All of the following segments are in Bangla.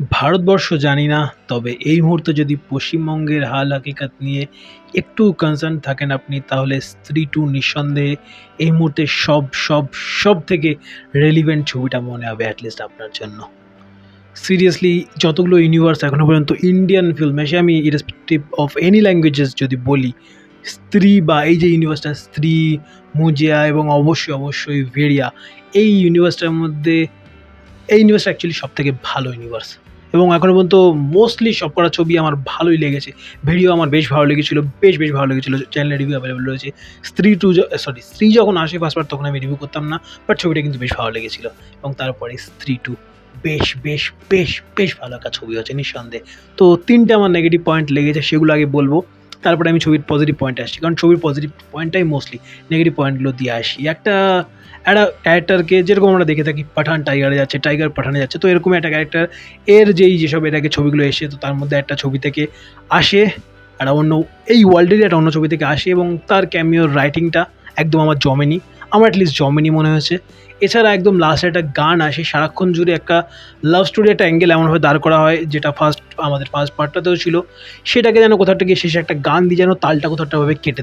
ভারতবর্ষ জানি না। তবে এই মুহূর্তে যদি পশ্চিমবঙ্গের হাল হাকিকাত নিয়ে একটু কনসার্ন থাকেন আপনি, তাহলে 'স্ত্রী 2' নিঃসন্দেহে এই মুহূর্তে সবথেকে রেলেভেন্ট ছবিটা মনে হবে এটলিস্ট আপনার জন্য। সিরিয়াসলি যতগুলো ইউনিভার্স এখনো পর্যন্ত ইন্ডিয়ান ফিল্মে, সে আমি ইরেসপেক্টিভ অফ এনি ল্যাঙ্গুয়েজেস যদি বলি, 'স্ত্রী' বা এই যে ইউনিভার্সটা 'স্ত্রী', 'মুজিয়া' এবং অবশ্যই 'ভেড়িয়া', এই ইউনিভার্সটার মধ্যে এই ইউনিভার্সটা অ্যাকচুয়ালি সবথেকে ভালো ইউনিভার্স এবং এখনো পর্যন্ত মোস্টলি সবকটা ছবি আমার ভালোই লেগেছে। ভিডিও আমার বেশ ভালো লেগেছিল, বেশ ভালো লেগেছিল। চ্যানেলে রিভিউ অ্যাভেলেবল রয়েছে। 'স্ত্রী' যখন আসে ফার্স্ট বার তখন আমি রিভিউ করতাম না। বাট ছবিটা কিন্তু বেশ ভালো লেগেছিল এবং তারপরে 'স্ত্রী 2' বেশ, বেশ, বেশ ভালো একটা ছবি হয়েছে নিঃসন্দেহে। তো ৩ টে আমার নেগেটিভ পয়েন্ট লেগেছে, সেগুলো আগে বলব। তারপরে আমি ছবির পজিটিভ পয়েন্টে আসছি। কারণ ছবির পজিটিভ পয়েন্টটাই মোস্টলি, নেগেটিভ পয়েন্টগুলো দিয়ে আসি। একটা ক্যারেক্টারকে যেরকম আমরা দেখে থাকি, পাঠান টাইগারে যাচ্ছে, টাইগার পাঠানে যাচ্ছে। তো এরকমই একটা ক্যারেক্টার এর যেসব এর আগে ছবিগুলো এসে, তো তার মধ্যে একটা ছবি থেকে আসে, একটা অন্য এই ওয়ার্ল্ডেরই একটা অন্য ছবি থেকে আসে এবং তার ক্যামিওর রাইটিংটা একদম আমার জমেনি। আমার অ্যাটলিস্ট জমেনি মনে হয়েছে। এছাড়া একদম লাস্টে একটা গান আসে, সারাক্ষণ জুড়ে একটা লাভ স্টোরি, একটা অ্যাঙ্গেল এমনভাবে দাঁড় করা হয়, যেটা আমাদের ফার্স্ট পার্টটাতেও ছিল। সেটাকে যেন কোথাও থেকে শেষে একটা গান দিয়ে যেন তালটা কোথাও একটা ভাবে কেটে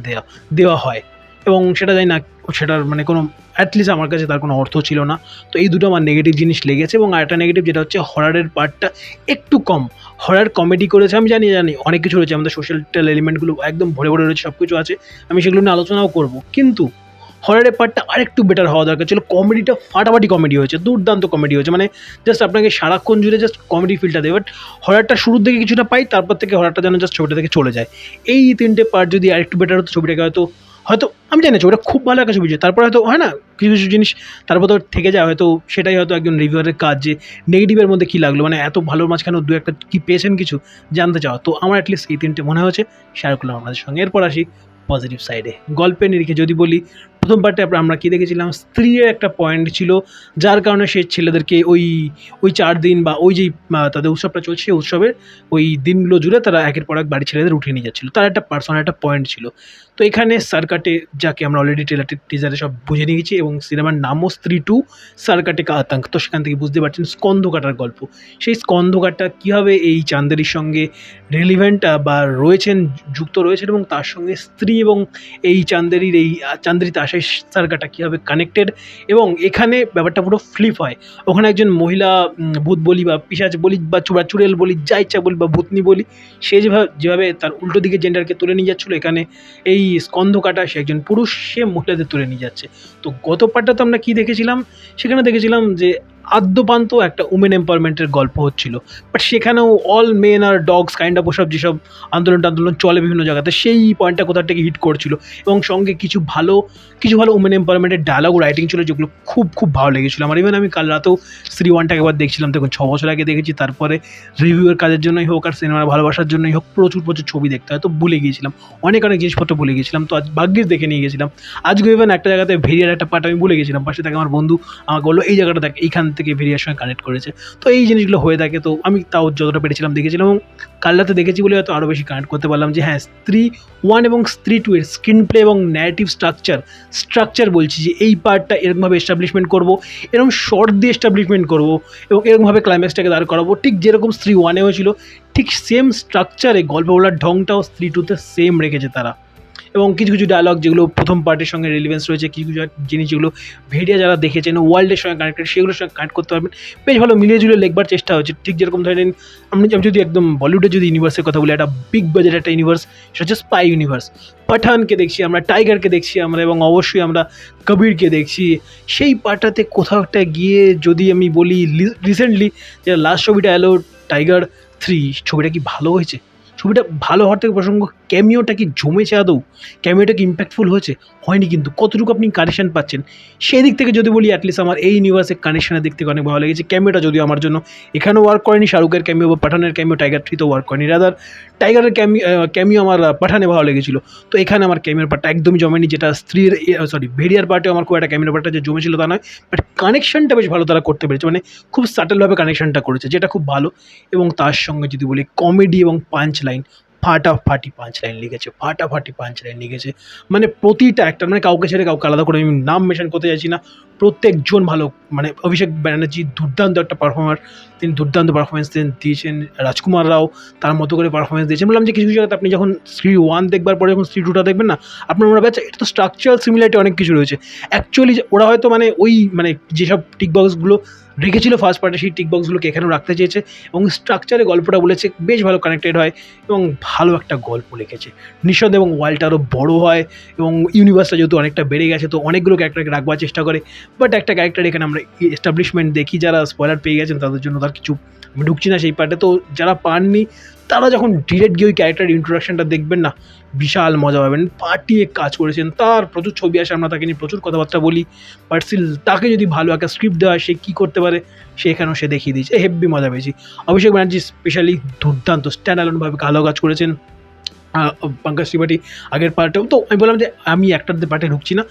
দেওয়া হয় এবং সেটা জানি না, সেটার মানে কোনো অ্যাটলিস্ট আমার কাছে তার কোনো অর্থ ছিল না। তো এই দুটো আমার নেগেটিভ জিনিস লেগেছে এবং আরেকটা নেগেটিভ যেটা হচ্ছে হররের পার্টটা একটু কম। হরর কমেডি করেছে, আমি জানি অনেক কিছু রয়েছে, আমাদের সোশ্যাল এলিমেন্টগুলো একদম ভরে রয়েছে, সব কিছু আছে। আমি সেগুলো নিয়ে আলোচনাও করব। কিন্তু হররের পার্টটা আরেকটু বেটার হওয়া দরকার ছিল। কমেডিটা ফাটাফাটি কমেডি হয়েছে, দুর্দান্ত কমেডি হয়েছে। মানে জাস্ট আপনাকে সারাক্ষণ জুড়ে জাস্ট কমেডি ফিলটা দেয়। বাট হররটা শুরুর দিকে কিছুটা পাই, তারপর থেকে হররটা যেন জাস্ট ছবিটা থেকে চলে যায়। এই ৩ টে পার্ট যদি আরেকটু বেটার হতো, ছবিটাকে হয়তো আমি জানি না, ছবিটা খুব ভালো একটা ছবি ছিল। তারপরে হয়তো হয় না, কিছু জিনিস তারপর তো থেকে যায়, হয়তো সেটাই হয়তো একজন রিভিউয়ারের কাজ, যে নেগেটিভের মধ্যে কী লাগলো, মানে এত ভালোর মাঝখানেও দু একটা কী পেয়েছেন কিছু জানতে চাওয়া। তো আমার অ্যাটলিস্ট এই ৩ টে মনে হয়েছে, শেয়ার করলাম আপনাদের সঙ্গে। এরপর আসি পজিটিভ সাইডে। গল্পের নিরিখে যদি বলি, প্রথম পার্টে আমরা কী দেখেছিলাম, স্ত্রীর একটা পয়েন্ট ছিল, যার কারণে সে ছেলেদেরকে ওই ৪ দিন বা ওই যেই তাদের উৎসবটা চলছে, সেই উৎসবের ওই দিনগুলো জুড়ে তারা একের পর এক বাড়ির ছেলেদের উঠিয়ে নিয়ে যাচ্ছিল। তার একটা পার্সোনাল একটা পয়েন্ট ছিল। তো এখানে সারকাটে, যাকে আমরা অলরেডি টিজারে সব বুঝে নিয়েছি এবং সিনেমার নামও 'স্ত্রী 2' সারকাটে কা আতঙ্ক। তো সেখান থেকে বুঝতে পারছেন স্কন্ধ কাটার গল্প। সেই স্কন্ধ কাটা কীভাবে এই চান্দেরির সঙ্গে রিলিভেন্ট বা যুক্ত রয়েছেন এবং তার সঙ্গে স্ত্রী এবং এই চান্দেরির চান্দেরিতে আসা এই সারকাটা কীভাবে কানেক্টেড। এবং এখানে ব্যাপারটা পুরো ফ্লিপ হয়। ওখানে একজন মহিলা, ভূত বলি বা পিশাচ বলি বা চুড়েল বলি, যা ইচ্ছা বলি বা ভূতনি বলি, সে যেভাবে তার উল্টো দিকে জেন্ডারকে তুলে নিয়ে যাচ্ছিলো, এখানে এই স্কন্ধ কাটা সে একজন পুরুষ, সে মহিলাদের তুলে নিয়ে যাচ্ছে। তো গত পার্টটা তো আমরা কী দেখেছিলাম, সেখানে দেখেছিলাম যে আদ্যোপান্ত একটা উমেন এম্পাওয়ারমেন্টের গল্প হচ্ছিল। বাট সেখানেও অল মেন আর ডগস কাইন্ড অফ ওসব যেসব আন্দোলন চলে বিভিন্ন জায়গাতে, সেই পয়েন্টটা কোথা থেকে হিট করছিল এবং সঙ্গে কিছু ভালো উমেন এম্পাওয়ারমেন্টের ডায়ালগ রাইটিং ছিল, যেগুলো খুব ভালো লেগেছিলো আমার। ইভেন আমি কাল রাতেও 'স্ত্রী 1'টাকে একবার দেখছিলাম, দেখুন ৬ বছর আগে দেখেছি। তারপরে রিভিউয়ের কাজের জন্যই হোক আর সিনেমার ভালোবাসার জন্যই হোক, প্রচুর ছবি দেখতে হয়, তো ভুলে গিয়েছিলাম। অনেক জিনিসপত্র ভুলে গিয়েছিলাম, তো আজ ভাগ্যিস দেখে নিয়ে গেছিলাম। আজকে ইভেন একটা জায়গাতে ভেরিয়ার একটা পার্ট আমি ভুলে গেছিলাম, পাশে থেকে আমার বন্ধু আমাকে বললো, এই জায়গাটা দেখ, এইখান থেকে ভেরিয়ার সঙ্গে কানেক্ট করেছে। তো এই জিনিসগুলো হয়ে থাকে। তো আমি তাও যতটা পেরেছিলাম দেখেছিলাম এবং কাল রাতে দেখেছি বলে হয়তো আরও বেশি কানেক্ট করতে পারলাম যে হ্যাঁ, 'স্ত্রী 1' এবং 'স্ত্রী 2' এর স্ক্রিন প্লে এবং ন্যারেটিভ স্ট্রাকচার বলছি, যে এই পার্টটা এরকমভাবে এস্টাবলিশমেন্ট করবো, এরকম শর্ট দিয়ে এস্টাবলিশমেন্ট করবো এবং এরকমভাবে ক্লাইম্যাক্সটাকে দাঁড় করাবো, ঠিক যেরকম 'স্ত্রী 1' ছিল, ঠিক সেম স্ট্রাকচারে গল্প বলার ঢংটাও 'স্ত্রী 2'তে সেম রেখেছে তারা। এবং কিছু ডায়ালগ যেগুলো প্রথম পার্টের সঙ্গে রিলেভেন্স রয়েছে, কিছু জিনিস যেগুলো ভেরিয়া যারা দেখেছেন ওয়ার্ল্ডের সঙ্গে কানেক্টেড, সেগুলোর সঙ্গে কানেক্ট করতে পারবেন। বেশ ভালো মিলিয়ে ঝুলিয়ে লিখবার চেষ্টা হচ্ছে। ঠিক যেরকম ধরে নিন, আমি যদি একদম বলিউডের যদি ইউনিভার্সের কথা বলি, একটা বিগ বাজেট একটা ইউনিভার্স, সেটা হচ্ছে স্পাই ইউনিভার্স। পাঠানকে দেখছি আমরা, টাইগারকে দেখছি আমরা এবং অবশ্যই আমরা কবিরকে দেখছি। সেই পার্টটাতে কোথাও একটা গিয়ে যদি আমি বলি, রিসেন্টলি যে লাস্ট ছবিটা এলো 'টাইগার 3', ছবিটা কি ভালো হয়েছে? ছবিটা ভালো হওয়ার থেকে প্রসঙ্গ, ক্যামিওটা কি জমেছে আদৌ? ক্যামিওটা কি ইম্প্যাক্টফুল হয়েছে? হয়নি কিন্তু। কতটুকু আপনি কানেকশন পাচ্ছেন? সেই দিক থেকে যদি বলি, অ্যাটলিস্ট আমার এই ইউনিভার্সের কানেকশনের দিক থেকে অনেক ভালো লেগেছে। ক্যামিওটা যদিও আমার জন্য এখানেও ওয়ার্ক করেনি, শাহরুখের ক্যামিও বা পাঠানের ক্যামিও 'টাইগার 3'তেও ওয়ার্ক করেনি। রাদার টাইগারের ক্যামিও আমার পাঠানে ভালো লেগেছিল। তো এখানে আমার ক্যামিওর পার্টটা একদমই জমেনি, যেটা ভেরিয়ার পার্টেও আমার খুব একটা ক্যামিওর পার্টটা যে জমেছিল তা নয়। বাট কানেকশনটা বেশ ভালো তারা করতে পেরেছে। মানে খুব সাটেলভাবে কানেকশনটা করেছে, যেটা খুব ভালো। এবং তার সঙ্গে যদি বলি কমেডি এবং পাঞ্চ লাইন, ফাটাফাটি পাঁচ লাইন লিখেছে, ফাটাফাটি পাঁচ লাইন লিখেছে। মানে প্রতিটা একটা, মানে কাউকে ছেড়ে কাউকে আলাদা করে আমি নাম মেনশন করতে চাইছি না, প্রত্যেকজন ভালো। মানে অভিষেক ব্যানার্জি দুর্দান্ত একটা পারফর্মার, তিনি দুর্দান্ত পারফরমেন্স দিয়েছেন। রাজকুমার রাও তার মতো করে পারফরমেন্স দিয়েছেন। বললাম যে কিছু কিছু জায়গাতে আপনি যখন স্ত্রী ওয়ান দেখবার পরে যখন স্ত্রী টুটা দেখবেন না, আপনার মনে হবে আচ্ছা এটা তো স্ট্রাকচারাল সিমিলারিটি অনেক কিছু রয়েছে। অ্যাকচুয়ালি ওরা হয়তো মানে ওই মানে যেসব টিক বক্সগুলো রেখেছিল ফার্স্ট পার্টে, সেই টিক বক্সগুলোকে এখানেও রাখতে চেয়েছে এবং স্ট্রাকচারে গল্পটা বলেছে, বেশ ভালো কানেক্টেড হয় এবং ভালো একটা গল্প লিখেছে। নিঃসন্দেহে এবং ওয়ার্ল্ডটা আরও বড়ো হয় এবং ইউনিভার্সটা যেহেতু অনেকটা বেড়ে গেছে, তো অনেকগুলো ক্যারেক্টারকে রাখবার চেষ্টা করে। বাট একটা ক্যারেক্টার এখানে আমরা এস্টাবলিশমেন্ট দেখি, যারা স্পয়লার পেয়ে গেছেন তাদের জন্য তার কিছু, আমি ঢুকছি না সেই পার্টে। তো যারা পাননি তারা যখন ডিরেক্ট গিয়ে ওই ক্যারেক্টার ইন্ট্রোডাকশনটা দেখবেন না, বিশাল মজা পাবেন। পার্টিয়ে কাজ করেছেন, তার প্রচুর ছবি আসে, আমরা তাকে নিয়ে প্রচুর কথাবার্তা বলি, বাট স্টিল তাকে যদি ভালো একটা স্ক্রিপ্ট দেওয়া হয় সে কী করতে পারে সে এখানেও সে দেখিয়ে দিয়েছে। হেব্বি মজা পেয়েছি। অভিষেক ব্যানার্জি স্পেশালি দুর্দান্ত স্ট্যান্ড অ্যালোনভাবে ভালো কাজ করেছেন। পঙ্কজ ত্রিপাঠী আগের পার্টেও, তো আমি বললাম যে আমি একটার পার্টে ঢুকছি না।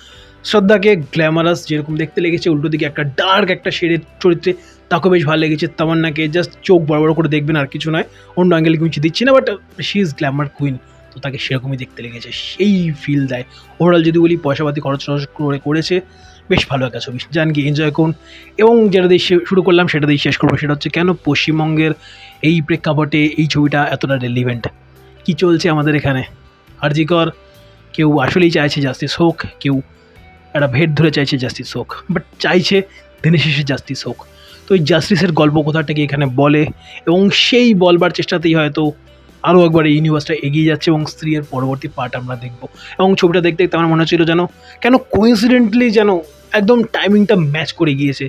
শ্রদ্ধাকে গ্ল্যামারাস যেরকম দেখতে লেগেছে, উল্টো দিকে একটা ডার্ক একটা শেডের চরিত্রে তাকে বেশ ভালো লেগেছে। তামান্নাকে জাস্ট চোখ বড় বড় করে দেখবেন, আর কিছু নয়, অন্য অ্যাঙ্গেলে কিছু দিচ্ছি না, but she is Glamour queen, তো তাকে সেরকমই দেখতে লেগেছে, সেই ফিল দেয়। ওভারঅল যদি বলি পয়সাপাতি খরচ করে করেছে, বেশ ভালো একটা ছবি, যান গিয়ে এনজয় করুন। এবং যেটা দিয়ে শুরু করলাম সেটা দিয়ে শেষ করবো, সেটা হচ্ছে কেন পশ্চিমবঙ্গের এই প্রেক্ষাপটে এই ছবিটা এতটা রেলিভেন্ট। কী চলছে আমাদের এখানে, আরজিকর, কেউ আসলেই চাইছে জাস্টিস হোক, কেউ একটা ভেট ধরে চাইছে জাস্টিস হোক, বাট চাইছে দিনের শেষে জাস্টিস হোক। তো এই জাস্টিসের গল্প কোথাটাকে এখানে বলে এবং সেই বলবার চেষ্টাতেই হয়তো আরও একবার এই ইউনিভার্সটা এগিয়ে যাচ্ছে এবং স্ত্রীর পরবর্তী পার্ট আমরা দেখব। এবং ছবিটা দেখতে দেখতে আমার মনে হচ্ছিল যেন কেন কোইন্সিডেন্টলি যেন একদম টাইমিংটা ম্যাচ করে গিয়েছে,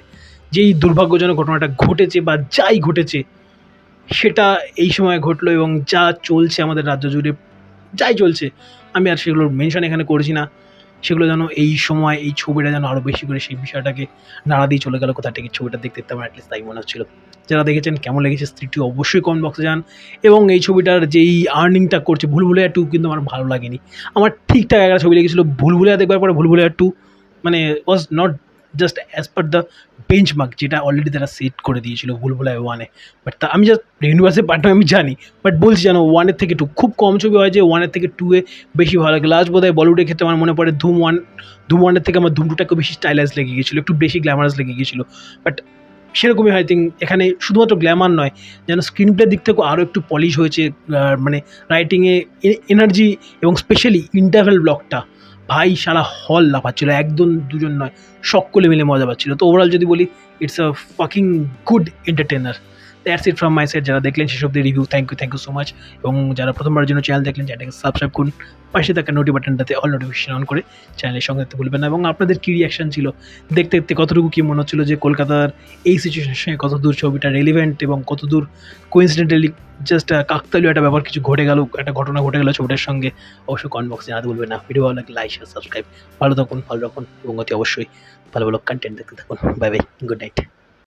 যেই দুর্ভাগ্যজনক ঘটনাটা ঘটেছে বা যাই ঘটেছে সেটা এই সময় ঘটলো এবং যা চলছে আমাদের রাজ্য জুড়ে, যাই চলছে আমি আর সেগুলোর মেনশন এখানে করছি না, সেগুলো যেন এই সময় এই ছবিটা যেন আরও বেশি করে সেই বিষয়টাকে নাড়া দিয়ে চলে গেল কোথা থেকে। ছবিটা দেখতে দেখতে আমার অ্যাটলিস্ট তাই মনে হচ্ছিল। যারা দেখেছেন কেমন লেগেছে স্ত্রীটি অবশ্যই কমেন্ট বক্সে যান। এবং এই ছবিটার যেই আর্নিংটা করছে, ভুলভুলাইয়া 2 কিন্তু আমার ভালো লাগেনি। আমার ঠিকঠাক একটা ছবি লেগেছিলো, ভুলভুলাইয়া দেখবার পরে ভুলভুলাইয়া 2 মানে was not just as per the benchmark যেটা অলরেডি তারা সেট করে দিয়েছিল ভুলভুলাইয়া 1-এ। বাট আমি জাস্ট ইউনিভার্সের পার্টটা আমি জানি, বাট বলছি যেন 1-এর থেকে 2 খুব কম ছবি হয় যে 1-এর থেকে 2-এ বেশি ভালো লাগে। লাস্ট বোধহয় বলিউডের ক্ষেত্রে আমার মনে পড়ে ধুম 1-এর থেকে আমার ধুম 2টাকে বেশি স্টাইলাইজ লেগে গিয়েছিলো, একটু বেশি গ্ল্যামারাস লেগে গিয়েছিলো। বাট সেরকমই আই থিঙ্ক এখানে শুধুমাত্র গ্ল্যামার নয়, যেন স্ক্রিন প্লের দিক থেকেও আরও একটু পলিশ হয়েছে। মানে রাইটিংয়ে এনার্জি এবং স্পেশালি ইন্টারভেল ব্লকটা, ভাই সারা হল লাফাচ্ছিল, একজন দুজন নয়, সকলে মিলে মজা পাচ্ছিল। তো ওভারঅল যদি বলি it's a fucking good entertainer. That's it from my side. যারা দেখলেন সেসব দিয়ে review, thank you so much. এবং যারা প্রথমবারের জন্য চ্যানেল দেখলেন চ্যানেলটাকে সাবস্ক্রাইব করুন, পাশে থাকা নোটি বাটনটাতে অল নোটিফিকেশন অন করে চ্যানেলের সঙ্গে থাকতে ভুলবেন না। এবং আপনাদের কী রিয়াকশান ছিল দেখতে দেখতে, কতটুকু কী মনে হচ্ছিলো যে কলকাতার এই সিচুয়েশনের সঙ্গে কতদূর ছবিটা রেলিভেন্ট এবং কতদূর কোইন্সিডেন্টালি জাস্ট কাকতালীয় একটা ব্যাপার কিছু ঘটে গেল, একটা ঘটনা ঘটে গেল ছবিটার সঙ্গে, অবশ্যই কমেন্ট বক্সে জানাতে ভুলবেন না। ভিডিও ভালো লাগলে লাইক শেয়ার সাবস্ক্রাইব। ভালো থাকুন, ভালো রাখুন এবং অতি অবশ্যই ভালো ভালো কন্টেন্ট দেখতে থাকুন। Bye bye, good night.